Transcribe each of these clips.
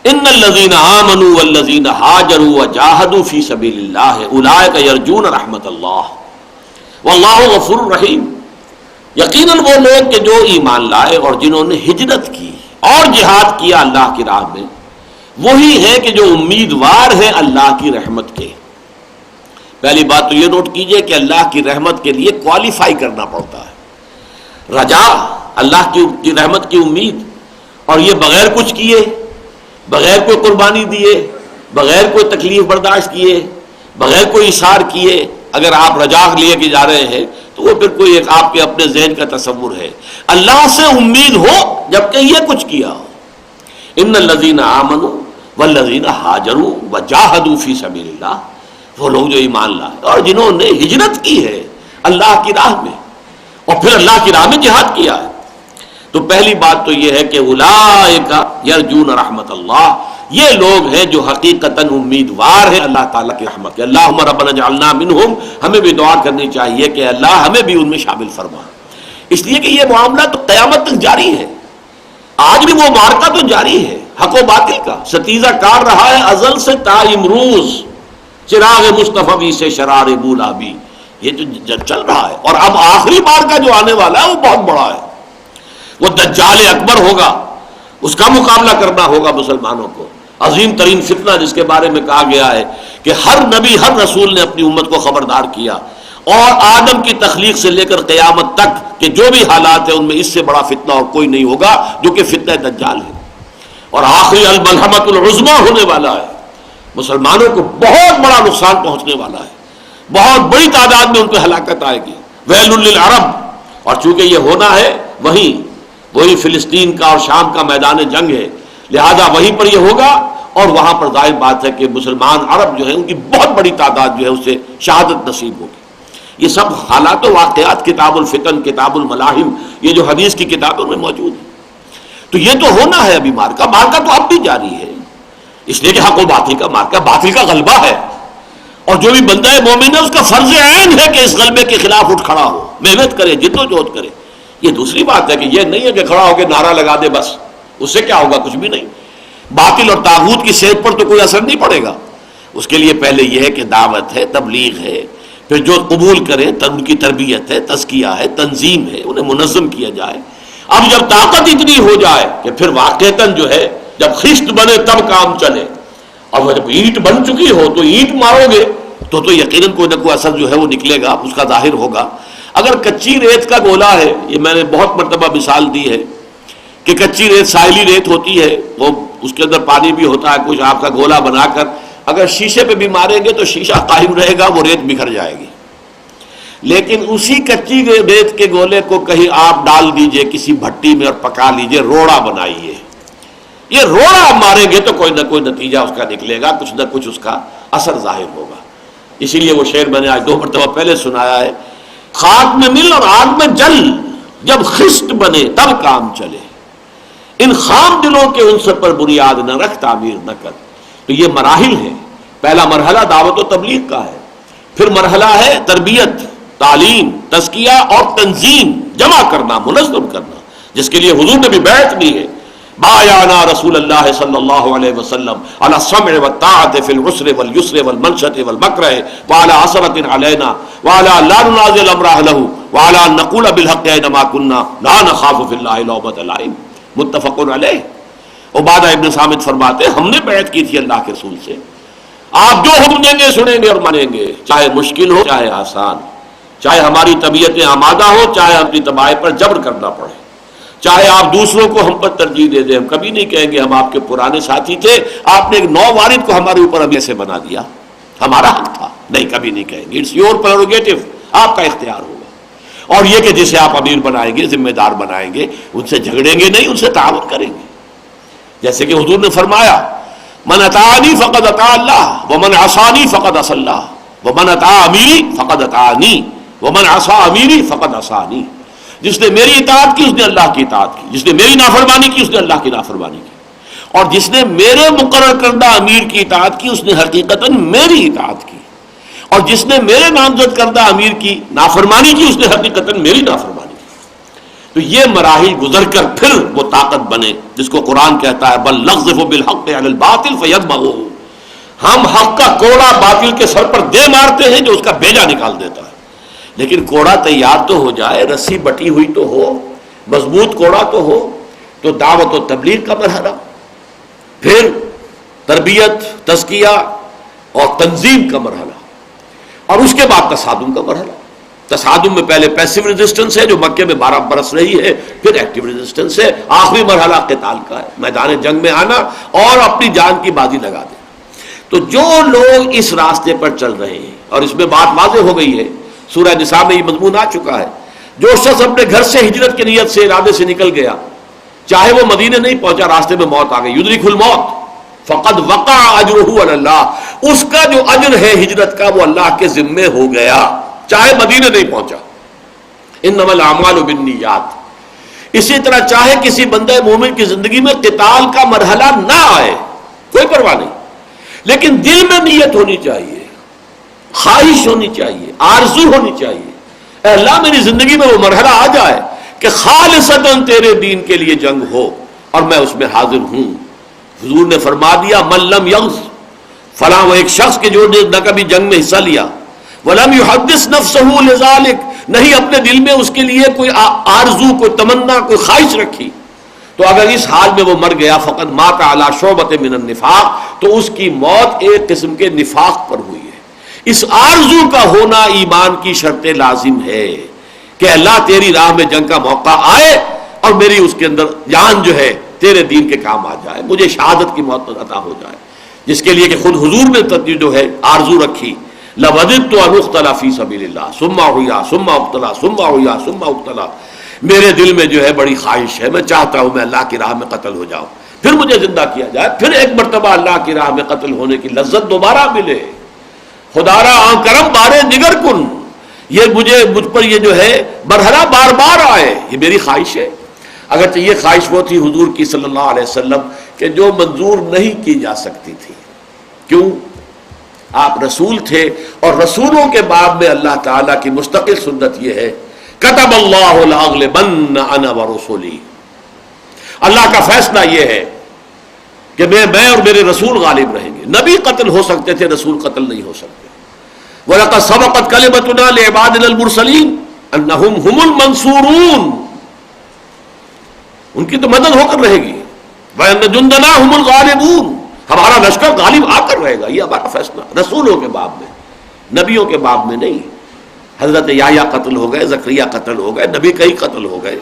ان الذین آمنوا والذین ہاجروا وجاہدوا فی سبیل اللہ اولئک یرجون رحمت اللہ واللہ غفور رحیم. یقیناً وہ لوگ کہ جو ایمان لائے اور جنہوں نے ہجرت کی اور جہاد کیا اللہ کی راہ میں، وہی ہے کہ جو امیدوار ہے اللہ کی رحمت کے. پہلی بات تو یہ نوٹ کیجئے کہ اللہ کی رحمت کے لیے کوالیفائی کرنا پڑتا ہے. رجا اللہ کی رحمت کی امید، اور یہ بغیر کچھ کیے، بغیر کوئی قربانی دیے، بغیر کوئی تکلیف برداشت کیے، بغیر کوئی اثار کیے اگر آپ رجا لیے کے جا رہے ہیں تو وہ پھر کوئی ایک آپ کے اپنے ذہن کا تصور ہے. اللہ سے امید ہو جبکہ یہ کچھ کیا ہو. ان الذین آمنوا والذین ہاجروا وجاہدوا فی سبیل اللہ، وہ لوگ جو ایمان لائے اور جنہوں نے ہجرت کی ہے اللہ کی راہ میں اور پھر اللہ کی راہ میں جہاد کیا ہے. تو پہلی بات تو یہ ہے کہ اولئک یرجون رحمت اللہ، یہ لوگ ہیں جو حقیقتاً امیدوار ہیں اللہ تعالیٰ کی رحمت کے. اللہم ربنا اجعلنا منہم، ہمیں بھی دعا کرنی چاہیے کہ اللہ ہمیں بھی ان میں شامل فرما، اس لیے کہ یہ معاملہ تو قیامت تک جاری ہے. آج بھی وہ معرکہ تو جاری ہے حق و باطل کا، ستیزہ کار رہا ہے ازل سے تا امروز، چراغ مصطفی سے شرار بولابی، یہ جو چل رہا ہے. اور اب آخری معرکہ جو آنے والا ہے وہ بہت بڑا ہے، وہ دجال اکبر ہوگا، اس کا مقابلہ کرنا ہوگا مسلمانوں کو. عظیم ترین فتنہ جس کے بارے میں کہا گیا ہے کہ ہر نبی ہر رسول نے اپنی امت کو خبردار کیا، اور آدم کی تخلیق سے لے کر قیامت تک کہ جو بھی حالات ہیں ان میں اس سے بڑا فتنہ اور کوئی نہیں ہوگا جو کہ فتنہ دجال ہے. اور آخری الملحمۃ العظمیٰ ہونے والا ہے، مسلمانوں کو بہت بڑا نقصان پہنچنے والا ہے، بہت بڑی تعداد میں ان پہ ہلاکت آئے گی. ویل للعرب، اور چونکہ یہ ہونا ہے وہی فلسطین کا اور شام کا میدان جنگ ہے، لہذا وہیں پر یہ ہوگا، اور وہاں پر ظاہر بات ہے کہ مسلمان عرب جو ہیں ان کی بہت بڑی تعداد جو ہے اس سے شہادت نصیب ہوگی. یہ سب حالات و واقعات کتاب الفتن، کتاب الملاحم، یہ جو حدیث کی کتابوں میں موجود ہے. تو یہ تو ہونا ہے. ابھی مارکہ تو اب بھی جاری ہے، اس لیے کہ حق و باطل کا مارکہ، باطل کا غلبہ ہے، اور جو بھی بندہ مومن ہے اس کا فرض عین ہے کہ اس غلبے کے خلاف اٹھ کھڑا ہو، محنت کرے، جد و جہد کرے. یہ دوسری بات ہے کہ یہ نہیں ہے کہ کھڑا ہو کے نعرہ لگا دے بس، اس سے کیا ہوگا؟ کچھ بھی نہیں. باطل اور طاغوت کی صحت پر تو کوئی اثر نہیں پڑے گا. اس کے لیے پہلے یہ ہے کہ دعوت ہے، تبلیغ ہے، پھر جو قبول کرے ان کی تربیت ہے، تزکیہ ہے، تنظیم ہے، انہیں منظم کیا جائے. اب جب طاقت اتنی ہو جائے کہ پھر واقعتاً جو ہے جب خشت بنے تب کام چلے، اور جب اینٹ بن چکی ہو تو اینٹ مارو گے تو یقیناً کوئی نہ کوئی اثر جو ہے وہ نکلے گا، اس کا ظاہر ہوگا. اگر کچی ریت کا گولا ہے، یہ میں نے بہت مرتبہ مثال دی ہے کہ کچی ریت ساحلی ریت ہوتی ہے، وہ اس کے اندر پانی بھی ہوتا ہے کچھ، آپ کا گولا بنا کر اگر شیشے پہ بھی ماریں گے تو شیشہ قائم رہے گا، وہ ریت بکھر جائے گی. لیکن اسی کچی ریت کے گولے کو کہیں آپ ڈال دیجئے کسی بھٹی میں اور پکا لیجئے، روڑا بنائیے، یہ روڑا ماریں گے تو کوئی نہ کوئی نتیجہ اس کا نکلے گا، کچھ نہ کچھ اس کا اثر ظاہر ہوگا. اسی لیے وہ شعر میں نے آج 2 مرتبہ پہلے سنایا ہے، خاک میں مل اور آگ میں جل، جب خشت بنے تب کام چلے، ان خام دلوں کے عنصر پر بنیاد نہ رکھ، تعمیر نہ کر. تو یہ مراحل ہیں. پہلا مرحلہ دعوت و تبلیغ کا ہے، پھر مرحلہ ہے تربیت، تعلیم، تزکیہ اور تنظیم، جمع کرنا، منظم کرنا، جس کے لیے حضور نے بھی بیعت دی ہے. بایعنا رسول اللہ صلی اللہ علیہ وسلم علی السمع والطاعۃ فی العسر والیسر والمنشط والمکرہ وعلی عثرۃ علینا وعلی لا ننازع الامر اہلہ وعلی ان نقول بالحق اینما کنا لا نخاف فی اللہ لومۃ لائم. متفق علیہ. عبادہ ابن صامت فرماتے ہم نے بیعت کی تھی اللہ کے رسول سے، آپ جو حکم دیں گے سنیں گے اور مانیں گے، چاہے مشکل ہو چاہے آسان، چاہے ہماری طبیعتیں آمادہ ہو چاہے اپنی طباع پر جبر کرنا پڑے، چاہے آپ دوسروں کو ہم پر ترجیح دے دیں، ہم کبھی نہیں کہیں گے ہم آپ کے پرانے ساتھی تھے، آپ نے ایک نو وارد کو ہمارے اوپر ابھی سے بنا دیا، ہمارا حق تھا، نہیں کبھی نہیں کہیں گے. اٹس یور پریروگیٹو، آپ کا اختیار ہوگا. اور یہ کہ جسے آپ امیر بنائیں گے، ذمہ دار بنائیں گے، ان سے جھگڑیں گے نہیں، ان سے تعاون کریں گے. جیسے کہ حضور نے فرمایا من اطاعنی فقد اطاع اللہ ومن عصانی فقد عصى اللہ ومن اطاع امیری فقد اطاعنی ومن عصى امیری فقد عصانی. جس نے میری اطاعت کی اس نے اللہ کی اطاعت کی، جس نے میری نافرمانی کی اس نے اللہ کی نافرمانی کی، اور جس نے میرے مقرر کردہ امیر کی اطاعت کی اس نے حقیقتاً میری اطاعت کی، اور جس نے میرے نامزد کردہ امیر کی نافرمانی کی اس نے حقیقتاً میری نافرمانی کی. تو یہ مراحل گزر کر پھر وہ طاقت بنے جس کو قرآن کہتا ہے بل نقذف بالحق علی الباطل فیدمغہ، ہم حق کا کوڑا باطل کے سر پر دے مارتے ہیں جو اس کا بیجا نکال دیتا ہے۔ لیکن کوڑا تیار تو ہو جائے، رسی بٹی ہوئی تو ہو، مضبوط کوڑا تو ہو۔ تو دعوت و تبلیغ کا مرحلہ، پھر تربیت، تزکیہ اور تنظیم کا مرحلہ، اور اس کے بعد تصادم کا مرحلہ۔ تصادم میں پہلے پیسیو ریزسٹنس ہے جو مکے میں 12 برس رہی ہے، پھر ایکٹیو ریزسٹنس ہے، آخری مرحلہ قتال کا ہے، میدان جنگ میں آنا اور اپنی جان کی بازی لگا دینا۔ تو جو لوگ اس راستے پر چل رہے ہیں، اور اس میں بات واضح ہو گئی ہے، سورہ نساء میں یہ مضمون آ چکا ہے، جو شخص اپنے گھر سے ہجرت کی نیت سے، ارادے سے نکل گیا، چاہے وہ مدینے نہیں پہنچا، راستے میں موت آ گئی، یدرک الموت فقد وقع اجرہ علی اللہ، اس کا جو اجر ہے ہجرت کا وہ اللہ کے ذمے ہو گیا، چاہے مدینے نہیں پہنچا۔ انما الاعمال بالنیات۔ اسی طرح چاہے کسی بندہ مومن کی زندگی میں قتال کا مرحلہ نہ آئے، کوئی پرواہ نہیں، لیکن دل میں نیت ہونی چاہیے، خواہش ہونی چاہیے، آرزو ہونی چاہیے، اے اللہ میری زندگی میں وہ مرحلہ آ جائے کہ خالصتاً تیرے دین کے لیے جنگ ہو اور میں اس میں حاضر ہوں۔ حضور نے فرما دیا من لم یغز، فلاں وہ ایک شخص کے جو نہ کبھی جنگ میں حصہ لیا، ولم یحدث نفسه لذلك، نہیں اپنے دل میں اس کے لیے کوئی آرزو، کوئی تمنا، کوئی خواہش رکھی، تو اگر اس حال میں وہ مر گیا فقد مات علی شعبۃ من النفاق، تو اس کی موت ایک قسم کے نفاق پر ہوئی ہے۔ اس آرزو کا ہونا ایمان کی شرط لازم ہے کہ اللہ تیری راہ میں جنگ کا موقع آئے اور میری اس کے اندر جان جو ہے تیرے دین کے کام آ جائے، مجھے شہادت کی موت عطا ہو جائے، جس کے لیے کہ خود حضور نے جو ہے آرزو رکھی، لَوَدِدْتُ أَنْ أُقْتَلَ فِي سَبِيلِ اللَّهِ ثُمَّ أُحْيَا ثُمَّ أُقْتَلَ ثُمَّ أُحْيَا ثُمَّ أُقْتَلَ، میرے دل میں جو ہے بڑی خواہش ہے، میں چاہتا ہوں میں اللہ کی راہ میں قتل ہو جاؤں، پھر مجھے زندہ کیا جائے، پھر ایک مرتبہ اللہ کی راہ میں قتل ہونے کی لذت دوبارہ ملے، خدا را آن کرم بارے نگر کن، یہ مجھ پر یہ جو ہے مرحلہ بار بار آئے، یہ میری خواہش ہے۔ اگرچہ یہ خواہش وہ تھی حضور کی صلی اللہ علیہ وسلم کہ جو منظور نہیں کی جا سکتی تھی، کیوں؟ آپ رسول تھے، اور رسولوں کے باب میں اللہ تعالیٰ کی مستقل سنت یہ ہے کتب اللہ لاغلبن انا ورسلی، اللہ کا فیصلہ یہ ہے کہ میں اور میرے رسول غالب رہیں گے۔ نبی قتل ہو سکتے تھے، رسول قتل نہیں ہو سکتے۔ وَلَقَدْ سَبَقَتْ كَلِمَتُنَا لِعِبَادِنَا الْمُرْسَلِينَ أَنَّهُمْ هُمُ الْمَنْصُورُونَ، ان کی تو مدد ہو کر رہے گی، وَإِنَّ جُنْدَنَا هُمُ الْغَالِبُونَ، ہمارا لشکر غالب آ کر رہے گا، یہ ہمارا فیصلہ رسولوں کے باب میں، نبیوں کے باب میں نہیں۔ حضرت یحییٰ قتل ہو گئے، زکریا قتل ہو گئے، نبی کئی قتل ہو گئے،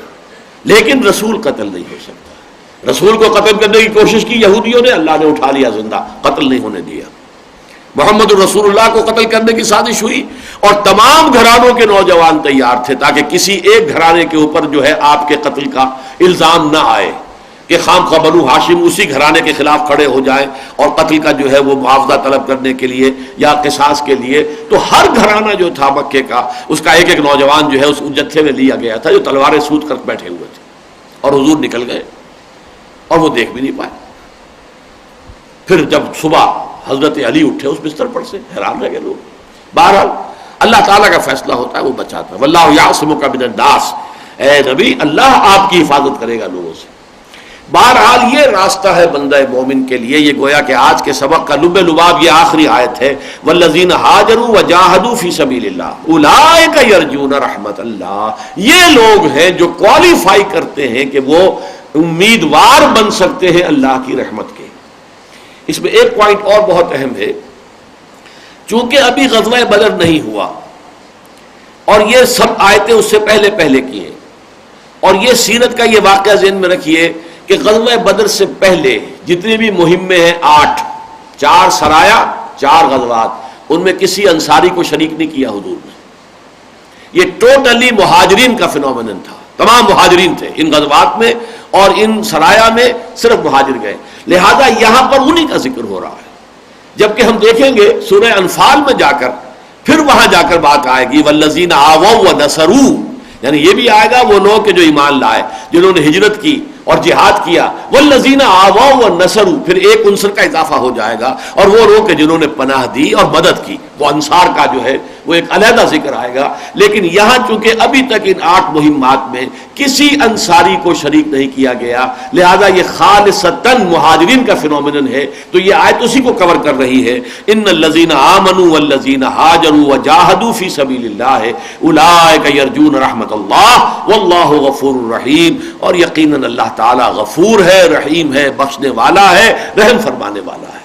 لیکن رسول قتل نہیں ہو سکتا۔ رسول کو قتل کرنے کی کوشش کی یہودیوں نے، اللہ نے اٹھا لیا زندہ، قتل نہیں ہونے دیا۔ محمد الرسول اللہ کو قتل کرنے کی سازش ہوئی، اور تمام گھرانوں کے نوجوان تیار تھے تاکہ کسی ایک گھرانے کے اوپر جو ہے آپ کے قتل کا الزام نہ آئے، کہ خام خواہ بنو ہاشم اسی گھرانے کے خلاف کھڑے ہو جائیں اور قتل کا جو ہے وہ معاوضہ طلب کرنے کے لیے یا قصاص کے لیے۔ تو ہر گھرانہ جو تھا مکے کا، اس کا ایک ایک نوجوان جو ہے اس جتھے میں لیا گیا تھا جو تلواریں سوت کر بیٹھے ہوئے تھے، اور حضور نکل گئے اور وہ دیکھ بھی نہیں پائے۔ پھر جب صبح حضرت علی اٹھے اس بستر پر سے، حیران رہ گئے لوگ۔ بہرحال اللہ تعالیٰ کا فیصلہ ہوتا ہے، وہ بچاتا ہے۔ واللہ یعصمک من الناس، اے نبی اللہ آپ کی حفاظت کرے گا لوگوں سے۔ بہرحال یہ راستہ ہے بندہ مومن کے لیے، یہ گویا کہ آج کے سبق کا لب لباب یہ آخری آیت ہے، والذین ہاجروا وجاہدوا فی سبیل اللہ اولئک یرجون رحمت اللہ، یہ لوگ ہیں جو کوالیفائی کرتے ہیں کہ وہ امیدوار بن سکتے ہیں اللہ کی رحمت کے۔ اس میں ایک پوائنٹ اور بہت اہم ہے، چونکہ ابھی غزوہ بدر نہیں ہوا اور یہ سب آیتیں اس سے پہلے پہلے کی ہیں، اور یہ سیرت کا یہ واقعہ ذہن میں رکھیے کہ غزوہ بدر سے پہلے جتنی بھی مہمیں ہیں 8، 4 سرایا 4 غزوات، ان میں کسی انصاری کو شریک نہیں کیا حضور نے۔ یہ ٹوٹلی مہاجرین کا فنومینن تھا، تمام مہاجرین تھے ان غزوات میں، اور ان سرایا میں صرف مہاجر گئے، لہذا یہاں پر انہی کا ذکر ہو رہا ہے۔ جبکہ ہم دیکھیں گے سورہ انفال میں جا کر پھر وہاں جا کر بات آئے گی والذین آووا ونصروا، یعنی یہ بھی آئے گا وہ لوگ کہ جو ایمان لائے، جنہوں نے ہجرت کی اور جہاد کیا، والذین آووا ونصروا، پھر ایک عنصر کا اضافہ ہو جائے گا، اور وہ لوگ کہ جنہوں نے پناہ دی اور مدد کی، تو انصار کا جو ہے وہ ایک علیحدہ ذکر آئے گا. لیکن یہاں چونکہ ابھی تک ان 8 مہمات میں کسی انصاری کو شریک نہیں کیا گیا، لہذا یہ خالصتاً مہاجرین کا فینومینن ہے، تو یہ آیت اسی کو کور کر رہی ہے. ان الذین آمنوا والذین ہاجروا وجاہدوا فی سبیل اللہ اولئک یرجون رحمت اللہ واللہ غفور رحیم. اور یقیناً اللہ تعالی غفور ہے، رحیم ہے، بخشنے والا ہے، رحم فرمانے والا ہے.